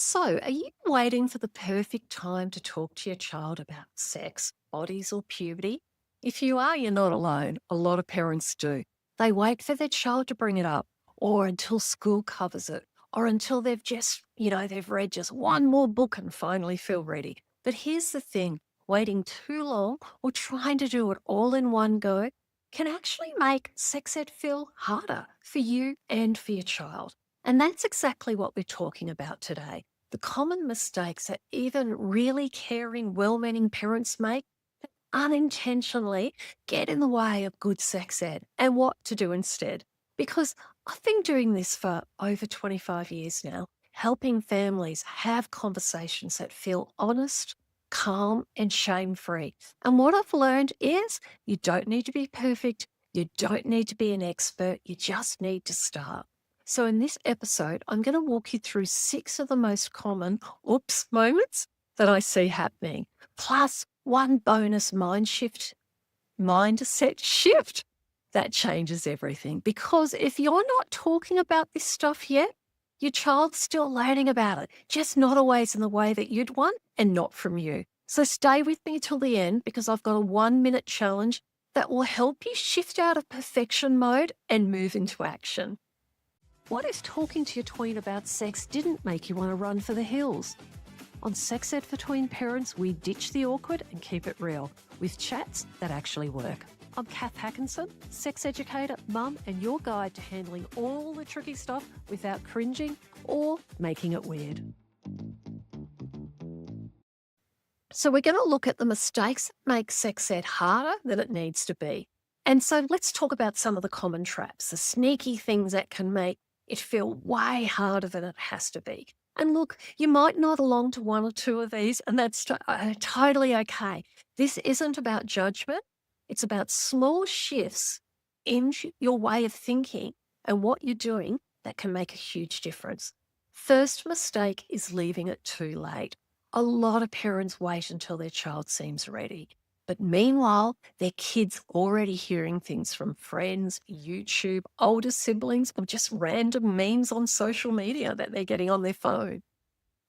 So, are you waiting for the perfect time to talk to your child about sex, bodies, or puberty? If you are, you're not alone. A lot of parents do. They wait for their child to bring it up, or until school covers it, or until they've they've read just one more book and finally feel ready. But here's the thing, waiting too long or trying to do it all in one go can actually make sex ed feel harder for you and for your child. And that's exactly what we're talking about today. The common mistakes that even really caring, well meaning parents make that unintentionally get in the way of good sex ed and what to do instead. Because I've been doing this for over 25 years now, helping families have conversations that feel honest, calm, and shame free. And what I've learned is you don't need to be perfect, you don't need to be an expert, you just need to start. So, in this episode, I'm going to walk you through six of the most common oops moments that I see happening, plus one bonus mindset shift that changes everything. Because if you're not talking about this stuff yet, your child's still learning about it, just not always in the way that you'd want and not from you. So, stay with me till the end because I've got a 1 minute challenge that will help you shift out of perfection mode and move into action. What if talking to your tween about sex didn't make you want to run for the hills? On Sex Ed for Tween Parents, we ditch the awkward and keep it real with chats that actually work. I'm Cath Hakanson, sex educator, mum, and your guide to handling all the tricky stuff without cringing or making it weird. So we're going to look at the mistakes that make sex ed harder than it needs to be. And so let's talk about some of the common traps, the sneaky things that can make it feel way harder than it has to be. And look, you might nod along to one or two of these, and that's totally okay. This isn't about judgment. It's about small shifts in your way of thinking and what you're doing that can make a huge difference. First mistake is leaving it too late. A lot of parents wait until their child seems ready. But meanwhile, their kids already hearing things from friends, YouTube, older siblings, or just random memes on social media that they're getting on their phone.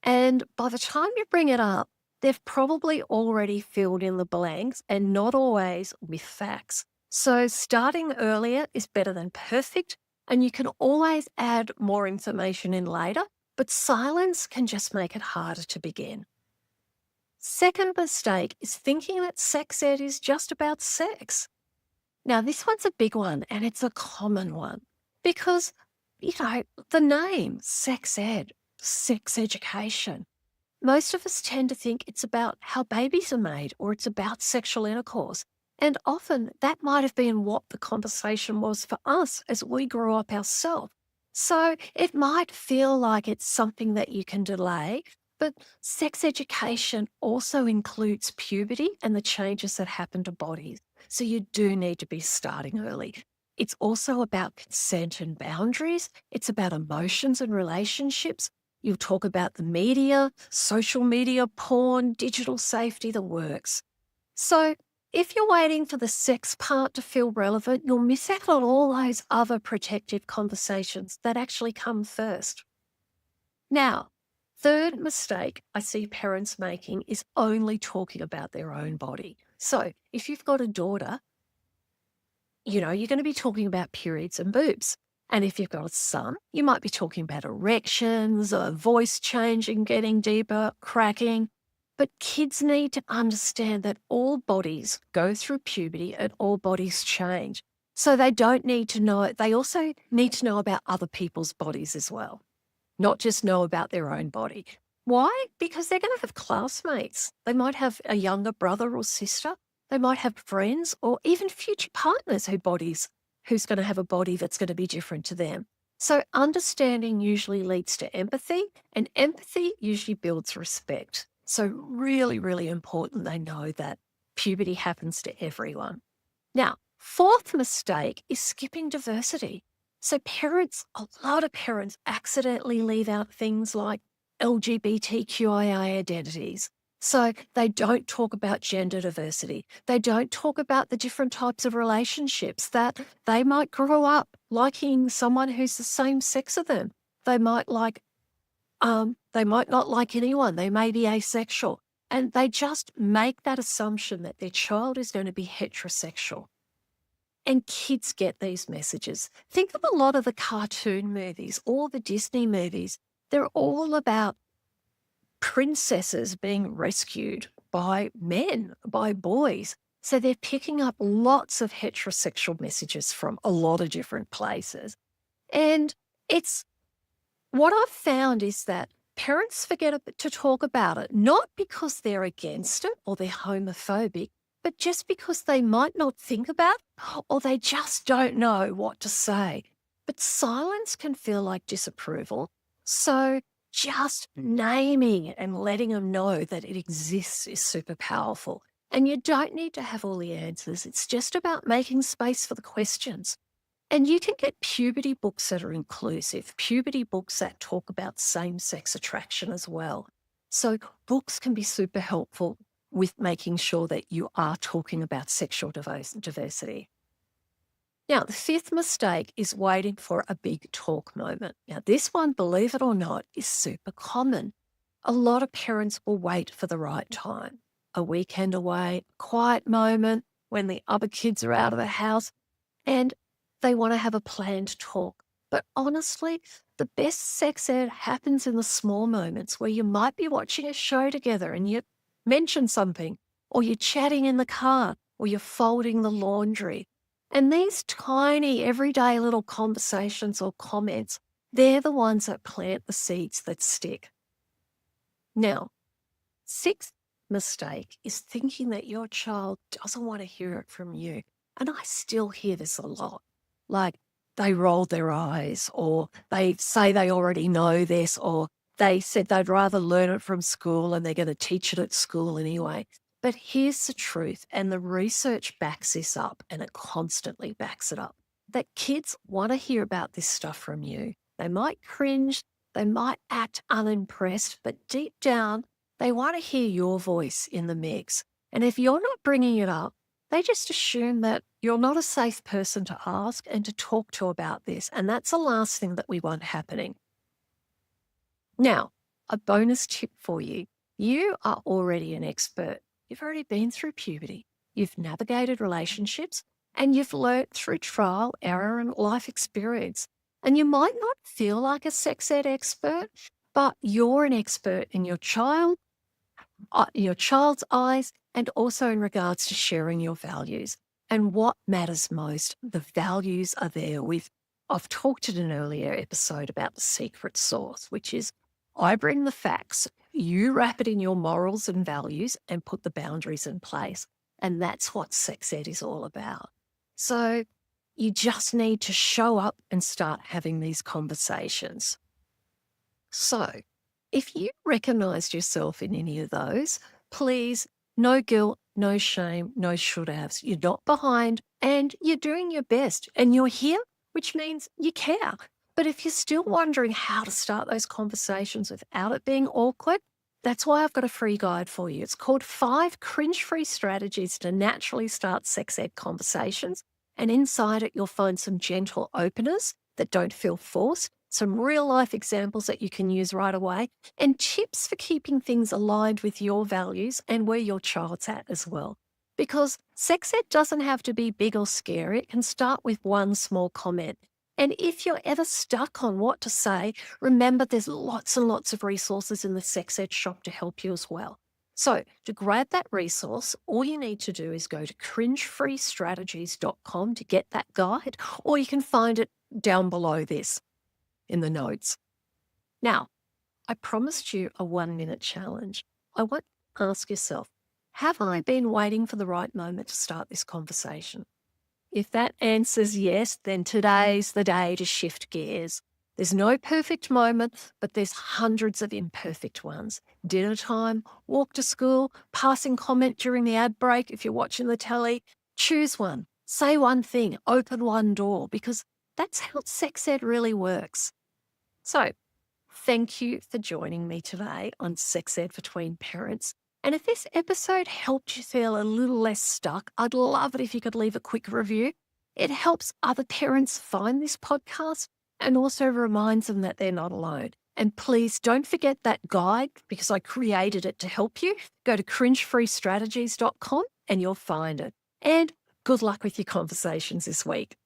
And by the time you bring it up, they've probably already filled in the blanks and not always with facts. So starting earlier is better than perfect, and you can always add more information in later, but silence can just make it harder to begin. Second mistake is thinking that sex ed is just about sex. Now, this one's a big one and it's a common one because, the name sex ed, sex education. Most of us tend to think it's about how babies are made or it's about sexual intercourse. And often that might have been what the conversation was for us as we grew up ourselves. So it might feel like it's something that you can delay, but sex education also includes puberty and the changes that happen to bodies. So you do need to be starting early. It's also about consent and boundaries. It's about emotions and relationships. You'll talk about the media, social media, porn, digital safety, the works. So if you're waiting for the sex part to feel relevant, you'll miss out on all those other protective conversations that actually come first. Now, third mistake I see parents making is only talking about their own body. So if you've got a daughter, you're going to be talking about periods and boobs. And if you've got a son, you might be talking about erections, voice changing, getting deeper, cracking. But kids need to understand that all bodies go through puberty and all bodies change. So they don't need to know it. They also need to know about other people's bodies as well, not just know about their own body. Why? Because they're going to have classmates. They might have a younger brother or sister. They might have friends or even future partners who's going to have a body that's going to be different to them. So understanding usually leads to empathy, and empathy usually builds respect. So really, really important they know that puberty happens to everyone. Now, fourth mistake is skipping diversity. So a lot of parents accidentally leave out things like LGBTQIA identities. So they don't talk about gender diversity. They don't talk about the different types of relationships that they might grow up liking someone who's the same sex as them. They might like They might not like anyone. They may be asexual. And they just make that assumption that their child is going to be heterosexual. And kids get these messages. Think of a lot of the cartoon movies, all the Disney movies. They're all about princesses being rescued by men, by boys. So they're picking up lots of heterosexual messages from a lot of different places. And it's what I've found is that parents forget to talk about it, not because they're against it or they're homophobic, but just because they might not think about it or they just don't know what to say. But silence can feel like disapproval. So just naming and letting them know that it exists is super powerful. And you don't need to have all the answers. It's just about making space for the questions. And you can get puberty books that are inclusive, puberty books that talk about same-sex attraction as well. So books can be super helpful with making sure that you are talking about sexual diversity. Now, the fifth mistake is waiting for a big talk moment. Now, this one, believe it or not, is super common. A lot of parents will wait for the right time, a weekend away, a quiet moment when the other kids are out of the house, and they want to have a planned talk. But honestly, the best sex ed happens in the small moments where you might be watching a show together and you mention something, or you're chatting in the car, or you're folding the laundry. And these tiny, everyday little conversations or comments, they're the ones that plant the seeds that stick. Now, sixth mistake is thinking that your child doesn't want to hear it from you. And I still hear this a lot. Like they roll their eyes, or they say they already know this, or they said they'd rather learn it from school and they're going to teach it at school anyway. But here's the truth, and the research backs this up, and it constantly backs it up, that kids want to hear about this stuff from you. They might cringe, they might act unimpressed, but deep down, they want to hear your voice in the mix. And if you're not bringing it up, they just assume that you're not a safe person to ask and to talk to about this. And that's the last thing that we want happening. Now, a bonus tip for you. You are already an expert. You've already been through puberty. You've navigated relationships and you've learnt through trial, error, and life experience. And you might not feel like a sex ed expert, but you're an expert in your child's eyes, and also in regards to sharing your values. And what matters most, the values are there. I've talked in an earlier episode about the secret sauce, which is I bring the facts, you wrap it in your morals and values and put the boundaries in place. And that's what sex ed is all about. So you just need to show up and start having these conversations. So if you recognised yourself in any of those, please, no guilt, no shame, no should-haves. You're not behind and you're doing your best and you're here, which means you care. But if you're still wondering how to start those conversations without it being awkward, that's why I've got a free guide for you. It's called 5 Cringe-Free Strategies to Naturally Start Sex Ed Conversations. And inside it, you'll find some gentle openers that don't feel forced, some real-life examples that you can use right away, and tips for keeping things aligned with your values and where your child's at as well. Because sex ed doesn't have to be big or scary. It can start with one small comment. And if you're ever stuck on what to say, remember there's lots and lots of resources in the sex ed shop to help you as well. So to grab that resource, all you need to do is go to cringe-free-strategies.com to get that guide, or you can find it down below this in the notes. Now, I promised you a 1-minute challenge. I want you to ask yourself, have I been waiting for the right moment to start this conversation? If that answer's yes, then today's the day to shift gears. There's no perfect moment, but there's hundreds of imperfect ones. Dinner time, walk to school, passing comment during the ad break if you're watching the telly. Choose one, say one thing, open one door, because that's how sex ed really works. So, thank you for joining me today on Sex Ed for Tween Parents. And if this episode helped you feel a little less stuck, I'd love it if you could leave a quick review. It helps other parents find this podcast and also reminds them that they're not alone. And please don't forget that guide because I created it to help you. Go to cringe-freestrategies.com and you'll find it. And good luck with your conversations this week.